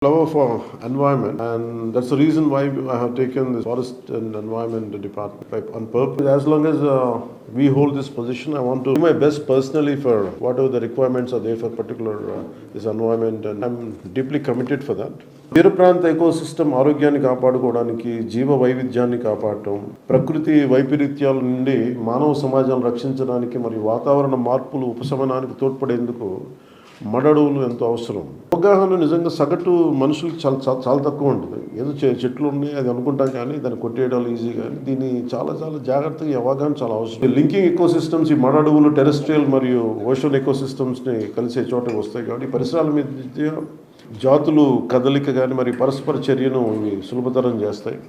Love for environment, and that's the reason why I have taken this forest and environment department on purpose. As long as we hold this position, I want to do my best personally for whatever the requirements are there for particular this environment, and I'm deeply committed for that. తీర ప్రాంత ecosystem ఆరోగ్యాన్ని కాపాడుకోవడానికి జీవ వైవిధ్యాన్ని కాపాడటం, ప్రకృతి వైపరీత్యాల నుండి మానవ సమాజాన్ని రక్షించడానికి మరియు వాతావరణ మార్పులు ఉపశమనానికి తోడ్పడేందుకు మడడువులు ఎంతో అవసరం. అవగాహన నిజంగా సగటు మనుషులకు చాలా తక్కువ ఉంటుంది. ఏదో చెట్లు ఉన్నాయి అది అనుకుంటాం, కానీ దాన్ని కొట్టేయడాలు ఈజీ, కానీ దీన్ని చాలా జాగ్రత్తగా అవగాహన చాలా అవసరం. లింకింగ్ ఎకోసిస్టమ్స్, ఈ మడడువులు టెరెస్ట్రియల్ మరియు ఓషన్ ఎకోసిస్టమ్స్ని కలిసే చోటకి వస్తాయి. కాబట్టి పరిసరాల మీద జాతులు కదలిక కానీ మరియు పరస్పర చర్యను ఇవి సులభతరం చేస్తాయి.